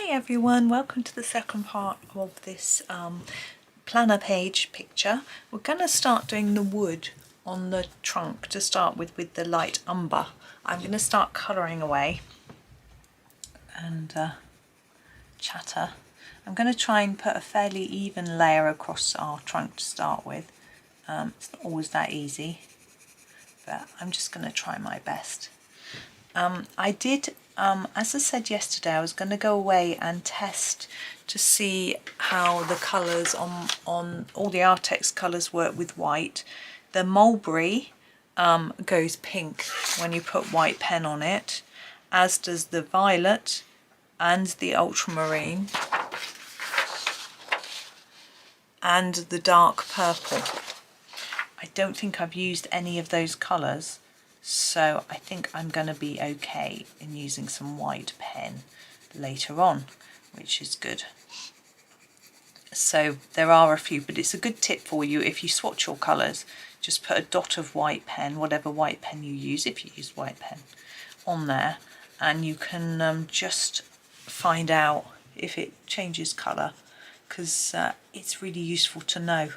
Hi everyone, welcome to the second part of this planner page picture. We're going to start doing the wood on the trunk to start with the light umber. I'm going to start colouring away and chatter. I'm going to try and put a fairly even layer across our trunk to start with. It's not always that easy, but I'm just going to try my best. As I said yesterday, I was going to go away and test to see how the colours on all the Arrtx colours work with white. The mulberry goes pink when you put white pen on it, as does the violet and the ultramarine and the dark purple. I don't think I've used any of those colours, so I think I'm going to be okay in using some white pen later on, which is good. So there are a few, but it's a good tip for you if you swatch your colours. Just put a dot of white pen, whatever white pen you use, if you use white pen, on there, and you can just find out if it changes colour, because it's really useful to know,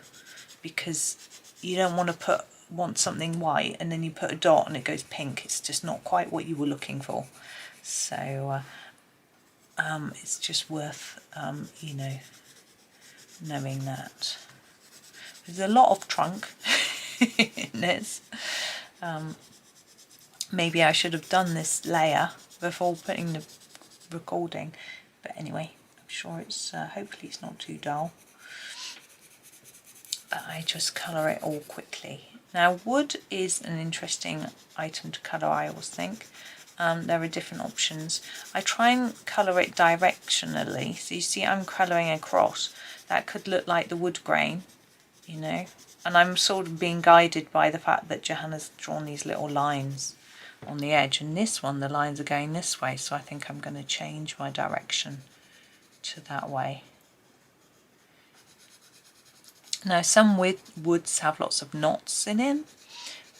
because you don't want something white and then you put a dot and it goes pink. It's just not quite what you were looking for. So it's just worth you know, knowing that. There's a lot of trunk in this. Maybe I should have done this layer before putting the recording, but anyway, I'm sure it's hopefully it's not too dull. But I just colour it all quickly. Now, wood is an interesting item to colour, I always think. There are different options. I try and colour it directionally. So you see I'm colouring across. That could look like the wood grain, you know. And I'm sort of being guided by the fact that Johanna's drawn these little lines on the edge. And this one, the lines are going this way. So I think I'm going to change my direction to that way. Now, some woods have lots of knots in it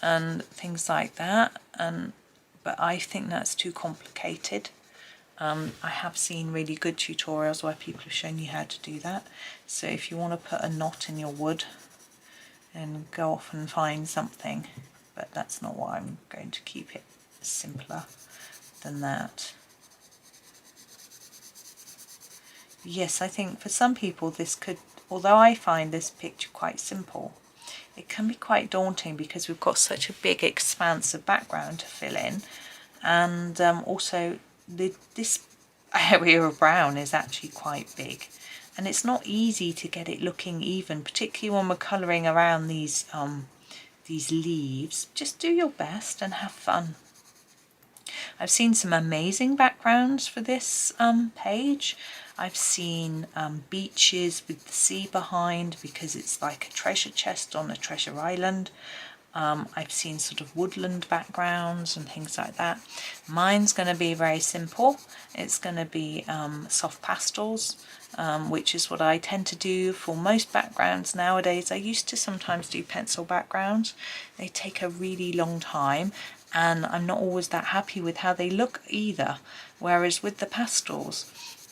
and things like that, but I think that's too complicated. I have seen really good tutorials where people have shown you how to do that. So if you want to put a knot in your wood, then go off and find something, but that's not what I'm going to. Keep it simpler than that. Yes, I think for some people this could, although I find this picture quite simple, it can be quite daunting because we've got such a big expanse of background to fill in, and also this area of brown is actually quite big, and it's not easy to get it looking even, particularly when we're colouring around these leaves. Just do your best and have fun. I've seen some amazing backgrounds for this page. I've seen beaches with the sea behind because it's like a treasure chest on a treasure island. I've seen sort of woodland backgrounds and things like that. Mine's going to be very simple. It's going to be soft pastels, which is what I tend to do for most backgrounds nowadays. I used to sometimes do pencil backgrounds. They take a really long time, and I'm not always that happy with how they look either. Whereas with the pastels,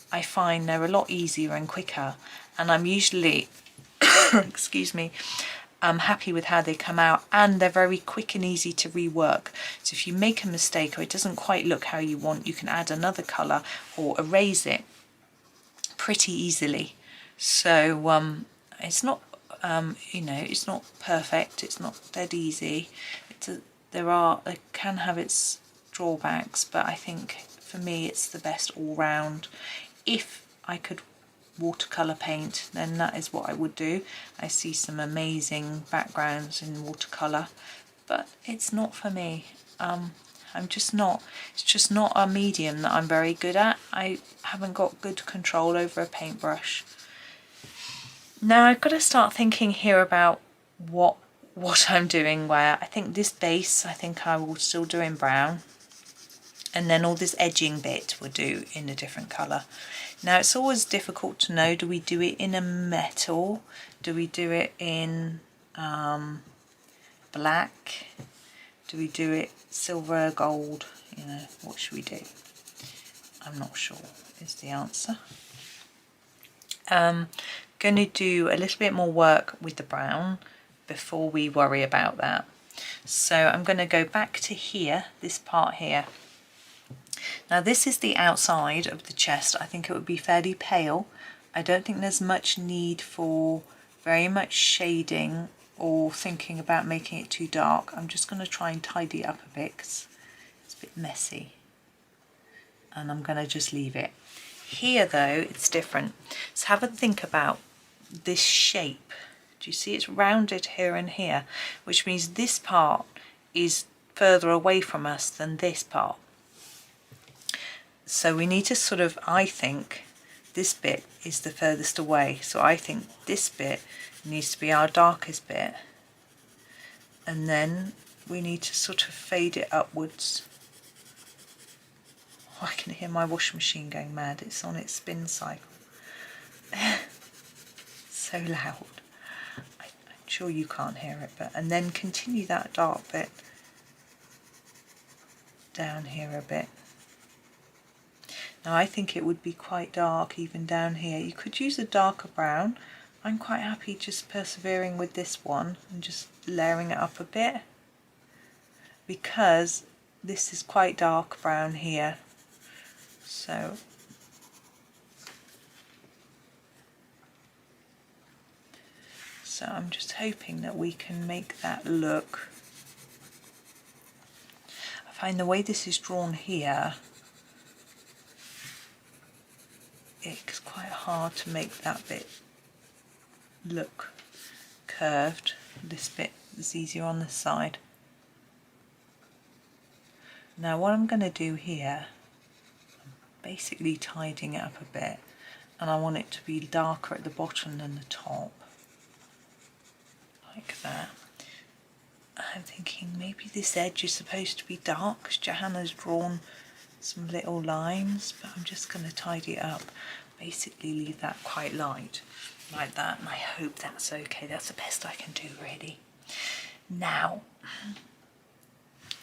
I find they're a lot easier and quicker, and I'm usually, excuse me, I'm happy with how they come out, and they're very quick and easy to rework. So if you make a mistake or it doesn't quite look how you want, you can add another colour or erase it pretty easily. So it's not, you know, it's not perfect, it's not dead easy. It can have its drawbacks, but I think for me it's the best all round. If I could watercolour paint, then that is what I would do. I see some amazing backgrounds in watercolour, but it's not for me. I'm just not, it's just not a medium that I'm very good at. I haven't got good control over a paintbrush. Now I've got to start thinking here about what I'm doing where. I think this base, I think I will still do in brown, and then all this edging bit we'll do in a different colour. Now it's always difficult to know, do we do it in a metal, do we do it in black, do we do it silver, gold, you know, what should we do? I'm not sure. is the answer. Going to do a little bit more work with the brown before we worry about that. So I'm going to go back to here, this part here. Now this is the outside of the chest. I think it would be fairly pale. I don't think there's much need for very much shading or thinking about making it too dark. I'm just going to try and tidy it up a bit because it's a bit messy. And I'm going to just leave it. Here though, it's different. So have a think about this shape. Do you see it's rounded here and here, which means this part is further away from us than this part. So we need to sort of, I think this bit is the furthest away. So I think this bit needs to be our darkest bit. And then we need to sort of fade it upwards. Oh, I can hear my washing machine going mad. It's on its spin cycle. So loud. I'm sure you can't hear it, but and then continue that dark bit down here a bit. Now I think it would be quite dark even down here. You could use a darker brown. I'm quite happy just persevering with this one and just layering it up a bit, because this is quite dark brown here. So I'm just hoping that we can make that look. I find the way this is drawn here, it's quite hard to make that bit look curved. This bit is easier on this side. Now what I'm going to do here, I'm basically tidying it up a bit, and I want it to be darker at the bottom than the top. Like that. I'm thinking maybe this edge is supposed to be dark because Johanna's drawn some little lines, but I'm just going to tidy it up, basically leave that quite light like that, and I hope that's okay. That's the best I can do really. Now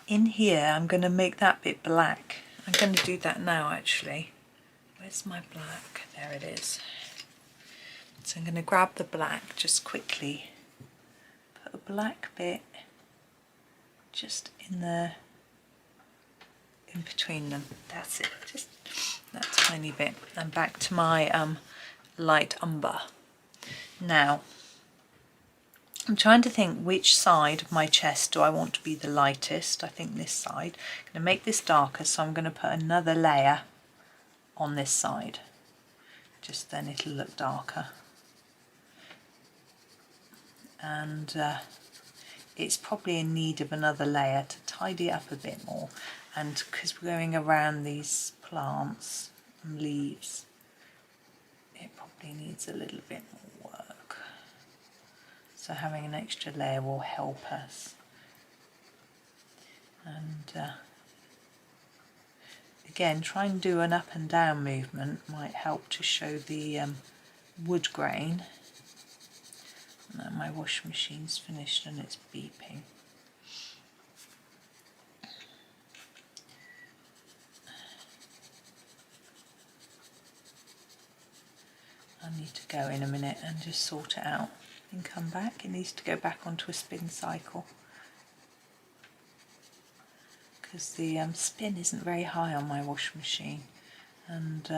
in here I'm going to make that bit black. I'm going to do that now actually. Where's my black? There it is. So I'm going to grab the black just quickly. A black bit just in there, in between them. That's it, just that tiny bit. And back to my light umber. Now I'm trying to think which side of my chest do I want to be the lightest. I think this side. I'm going to make this darker, so I'm going to put another layer on this side. Just then it'll look darker. And it's probably in need of another layer to tidy it up a bit more, and because we're going around these plants and leaves, it probably needs a little bit more work, so having an extra layer will help us. And again, try and do an up and down movement might help to show the wood grain. Now my washing machine's finished and it's beeping. I need to go in a minute and just sort it out and come back. It needs to go back onto a spin cycle because the spin isn't very high on my washing machine, and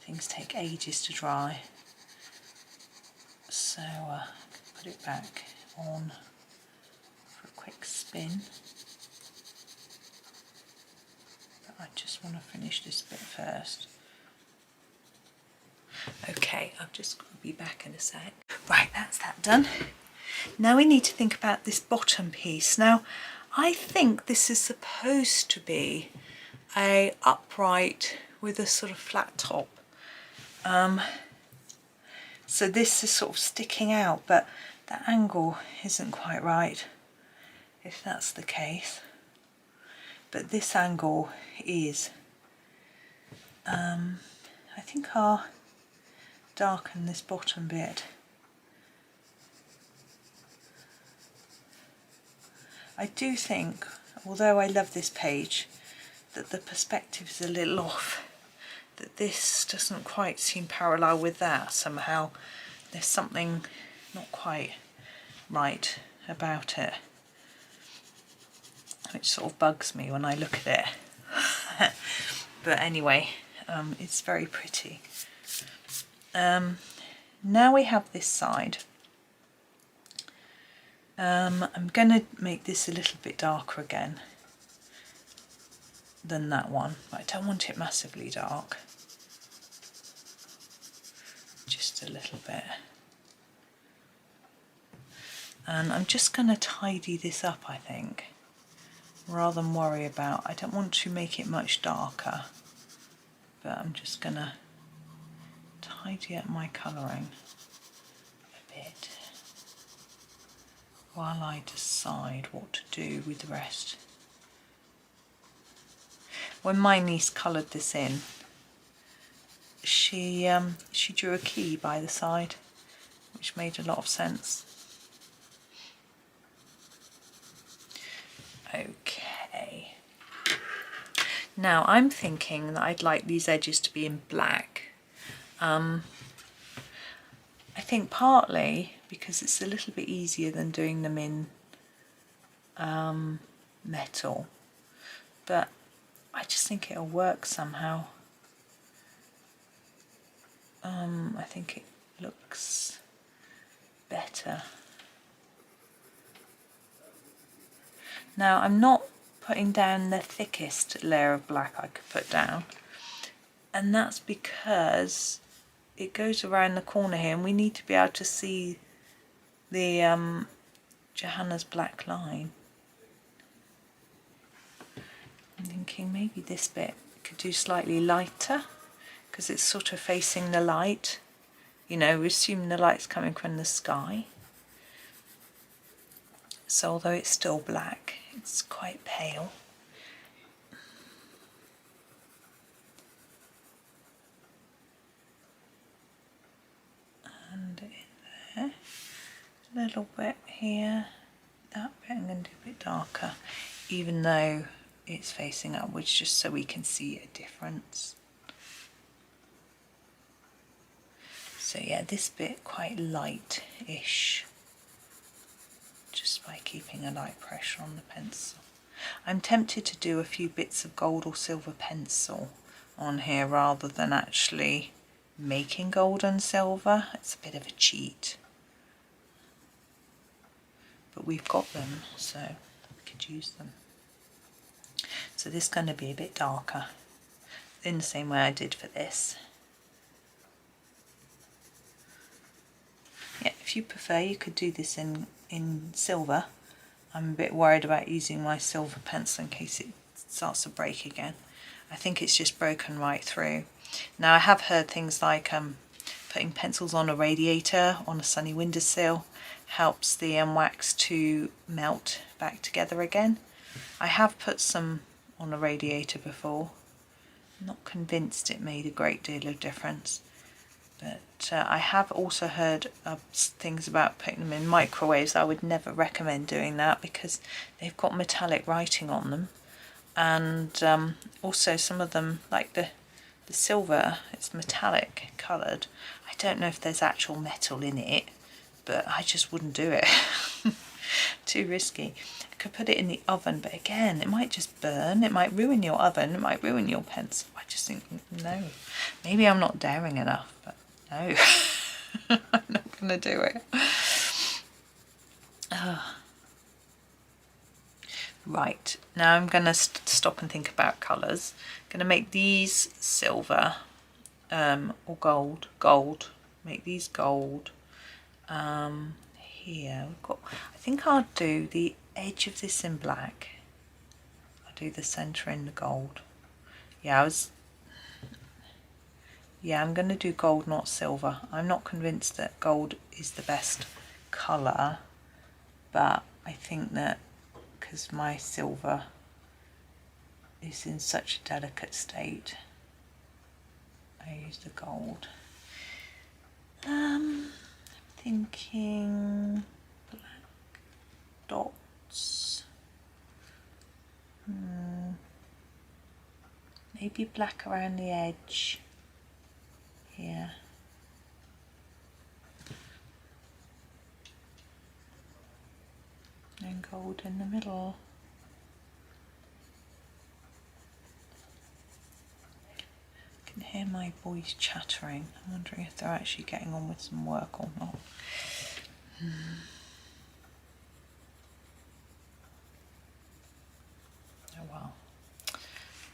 things take ages to dry. So put it back on for a quick spin. But I just want to finish this bit first. Okay, I've just got to be back in a sec. Right, that's that done. Now we need to think about this bottom piece. Now, I think this is supposed to be a upright with a sort of flat top. So this is sort of sticking out, but the angle isn't quite right, if that's the case. But this angle is. I think I'll darken this bottom bit. I do think, although I love this page, that the perspective is a little off. that this doesn't quite seem parallel with that somehow. There's something not quite right about it, which sort of bugs me when I look at it. But anyway, it's very pretty. Now we have this side. I'm going to make this a little bit darker again than that one, but I don't want it massively dark. Just a little bit. And I'm just going to tidy this up, I think, rather than worry about, I don't want to make it much darker, but I'm just going to tidy up my colouring a bit while I decide what to do with the rest. When my niece coloured this in, she drew a key by the side, which made a lot of sense. Okay. Now I'm thinking that I'd like these edges to be in black. I think partly because it's a little bit easier than doing them in metal, but I just think it'll work somehow. I think it looks better. Now I'm not putting down the thickest layer of black I could put down, and that's because it goes around the corner here and we need to be able to see the Johanna's black line. I'm thinking maybe this bit could do slightly lighter because it's sort of facing the light. You know, we're assuming the light's coming from the sky. So although it's still black, it's quite pale. And in there, a little bit here, that bit I'm going to do a bit darker, even though it's facing upwards, just so we can see a difference. So yeah, this bit quite light-ish, just by keeping a light pressure on the pencil. I'm tempted to do a few bits of gold or silver pencil on here rather than actually making gold and silver. It's a bit of a cheat, but we've got them, so we could use them. So this is going to be a bit darker in the same way I did for this. Yeah, if you prefer, you could do this in silver. I'm a bit worried about using my silver pencil in case it starts to break again. I think it's just broken right through. Now I have heard things like putting pencils on a radiator on a sunny windowsill helps the wax to melt back together again. I have put some on a radiator before. I'm not convinced it made a great deal of difference. But I have also heard things about putting them in microwaves. I would never recommend doing that because they've got metallic writing on them. And also some of them, like the silver, it's metallic coloured. I don't know if there's actual metal in it, but I just wouldn't do it. Too risky. I could put it in the oven, but again, it might just burn. It might ruin your oven. It might ruin your pencil. I just think, no. Maybe I'm not daring enough, but no. I'm not going to do it. Right, now I'm going to stop and think about colours. I'm going to make these silver or gold. Make these gold. Here we've got, I think I'll do the edge of this in black. I'll do the centre in the gold. Yeah, I'm going to do gold, not silver. I'm not convinced that gold is the best colour, but I think that because my silver is in such a delicate state, I use the gold. Thinking black dots. Maybe black around the edge. gold in the middle. I can hear my boys chattering. I'm wondering if they're actually getting on with some work or not. Oh well.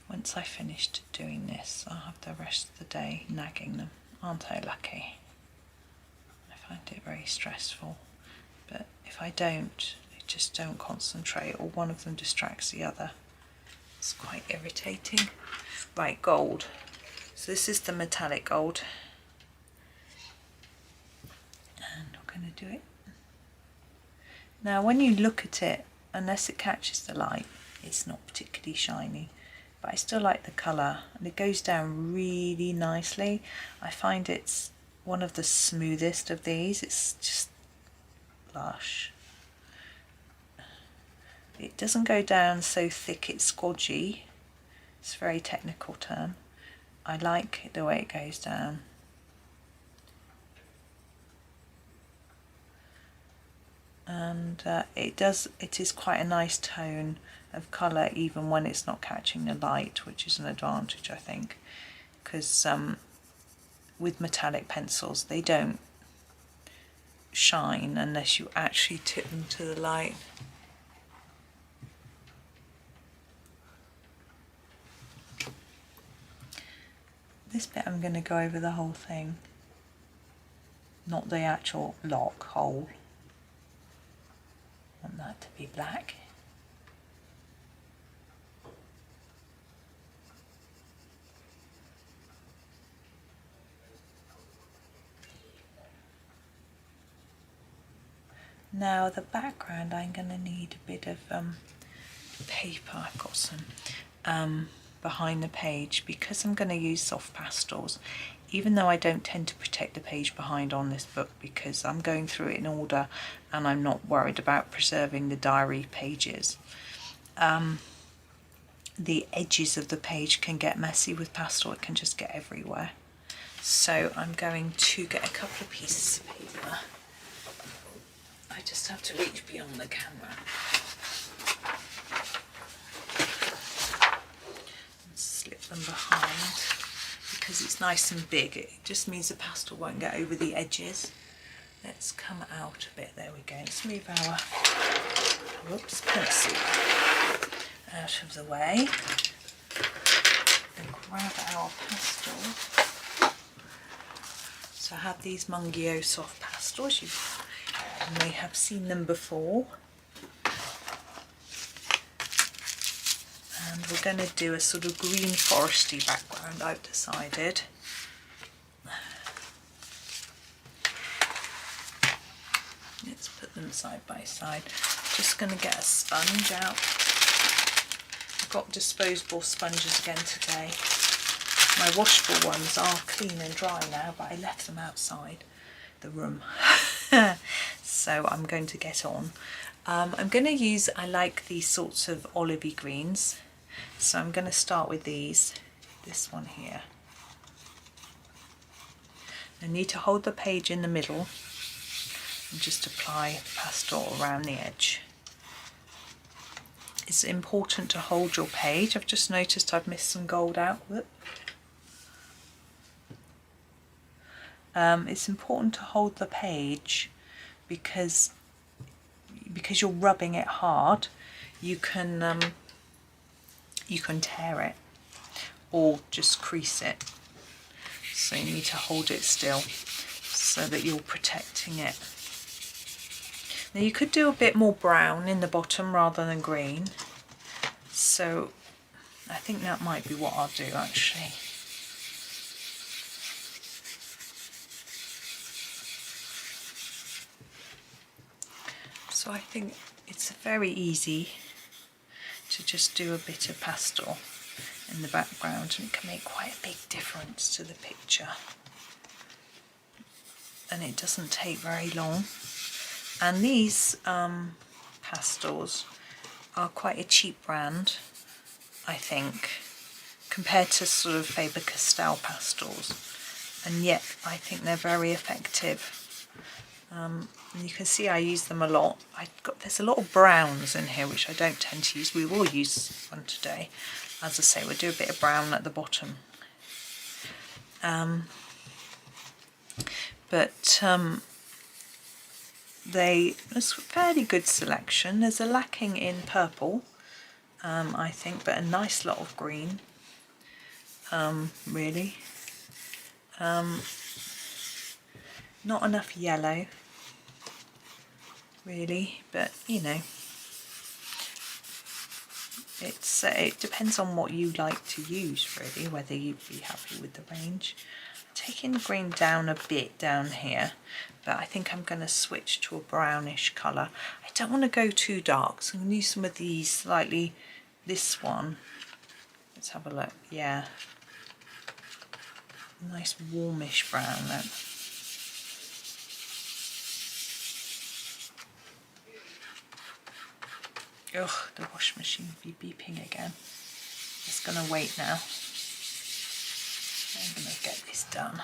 Once I finished doing this, I'll have the rest of the day nagging them. Aren't I lucky? I find it very stressful. But if I don't, they just don't concentrate, or one of them distracts the other. It's quite irritating. Right, gold. So this is the metallic gold. And I'm going to do it. Now when you look at it, unless it catches the light, it's not particularly shiny. But I still like the colour, and it goes down really nicely. I find it's one of the smoothest of these. It's just lush. It doesn't go down so thick it's squodgy. It's a very technical term. I like the way it goes down. And it is quite a nice tone of colour even when it's not catching the light, which is an advantage, I think, because with metallic pencils they don't shine unless you actually tip them to the light. This bit I'm going to go over the whole thing, not the actual lock hole. I want that to be black. Now the background, I'm going to need a bit of paper. I've got some behind the page, because I'm going to use soft pastels, even though I don't tend to protect the page behind on this book because I'm going through it in order and I'm not worried about preserving the diary pages. The edges of the page can get messy with pastel, it can just get everywhere. So I'm going to get a couple of pieces of paper. I just have to reach beyond the camera. And slip them behind. Because it's nice and big, it just means the pastel won't get over the edges. Let's come out a bit, there we go. Let's move our pencil out of the way and grab our pastel. So I have these Mungyo soft pastels, you may have seen them before. And we're going to do a sort of green foresty background, I've decided. Let's put them side by side. Just going to get a sponge out. I've got disposable sponges again today. My washable ones are clean and dry now, but I left them outside the room. So I'm going to get on. I'm going to use, I like these sorts of olivey greens. So I'm going to start with this one here. I need to hold the page in the middle and just apply pastel around the edge. It's important to hold your page. I've just noticed I've missed some gold out. Whoop. It's important to hold the page because you're rubbing it hard. You can tear it or just crease it. So you need to hold it still so that you're protecting it. Now you could do a bit more brown in the bottom rather than green. So I think that might be what I'll do actually. So I think it's very easy to just do a bit of pastel in the background, and it can make quite a big difference to the picture. And it doesn't take very long. And these pastels are quite a cheap brand, I think, compared to sort of Faber-Castell pastels. And yet I think they're very effective. And you can see I use them a lot. There's a lot of browns in here which I don't tend to use. We will use one today. As I say, we'll do a bit of brown at the bottom. There's a fairly good selection. There's a lacking in purple, I think, but a nice lot of green, really. Not enough yellow, really, but you know, it depends on what you like to use, really, whether you'd be happy with the range. Taking the green down a bit down here, but I think I'm going to switch to a brownish colour. I don't want to go too dark, so I'm going to use some of these slightly, this one, let's have a look, yeah, nice warmish brown then. Ugh, the washing machine will be beeping again. Just going to wait now. I'm going to get this done.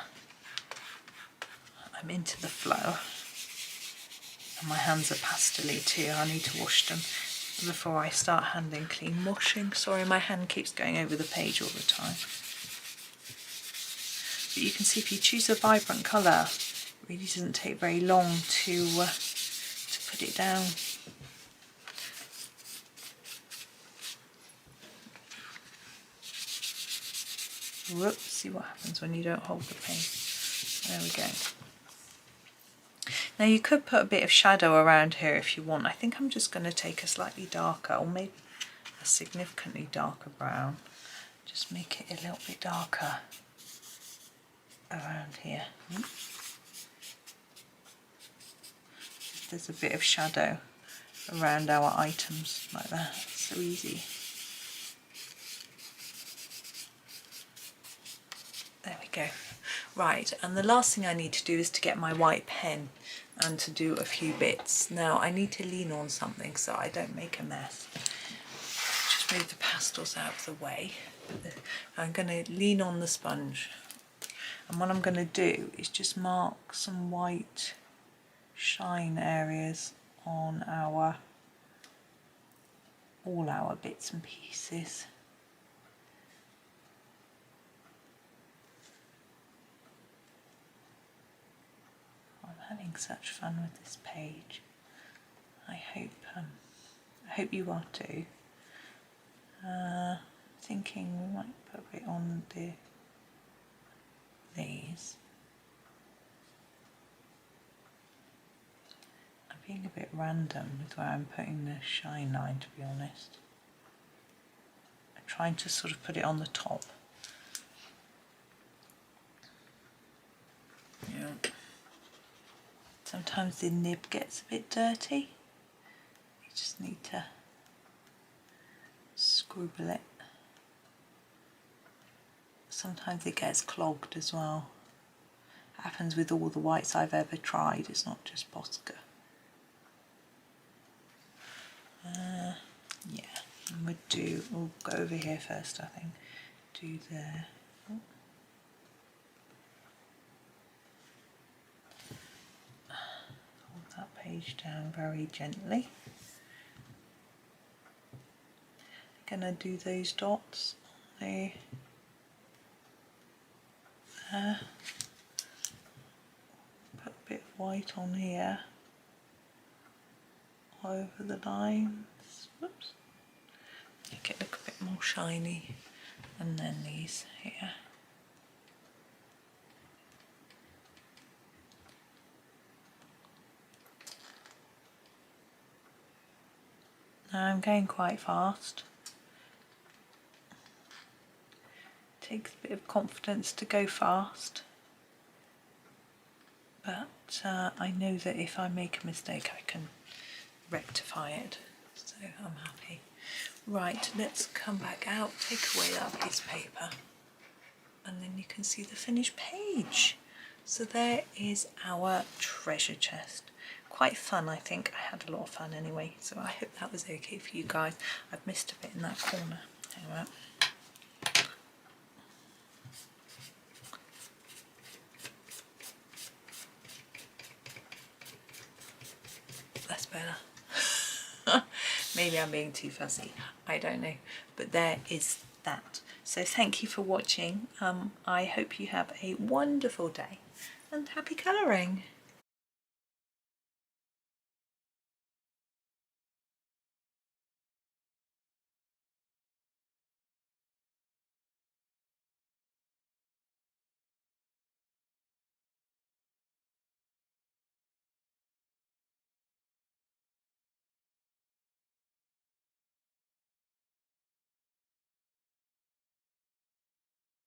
I'm into the flow. And my hands are pastel-y too. I need to wash them before I start handling clean washing. Sorry, my hand keeps going over the page all the time. But you can see if you choose a vibrant colour, it really doesn't take very long to put it down. Whoops, see what happens when you don't hold the page. There we go. Now you could put a bit of shadow around here if you want. I think I'm just going to take a slightly darker, or maybe a significantly darker brown. Just make it a little bit darker around here. There's a bit of shadow around our items like that. So easy. There we go. Right, and the last thing I need to do is to get my white pen and to do a few bits. Now I need to lean on something so I don't make a mess. Just move the pastels out of the way. I'm going to lean on the sponge, and what I'm going to do is just mark some white shine areas on all our bits and pieces. I'm having such fun with this page. I hope you are too. Thinking we might put it on these. I'm being a bit random with where I'm putting the shine line, to be honest. I'm trying to sort of put it on the top. Yeah. Sometimes the nib gets a bit dirty. You just need to scribble it. Sometimes it gets clogged as well. It happens with all the whites I've ever tried, it's not just Posca. Yeah, and we'll go over here first, I think. Do there. Oh. Hold that page down very gently. I'm gonna do those dots. There. Put a bit of white on here, over the lines. Whoops. Make it look a bit more shiny, and then these here. Now I'm going quite fast. Takes a bit of confidence to go fast, but I know that if I make a mistake I can rectify it, so I'm happy. Right, let's come back out, take away that piece of paper, and then you can see the finished page. So there is our treasure chest. Quite fun, I think. I had a lot of fun anyway, so I hope that was okay for you guys. I've missed a bit in that corner. Anyway. better. Maybe I'm being too fussy, I don't know, but there is that. So thank you for watching. I hope you have a wonderful day and happy colouring.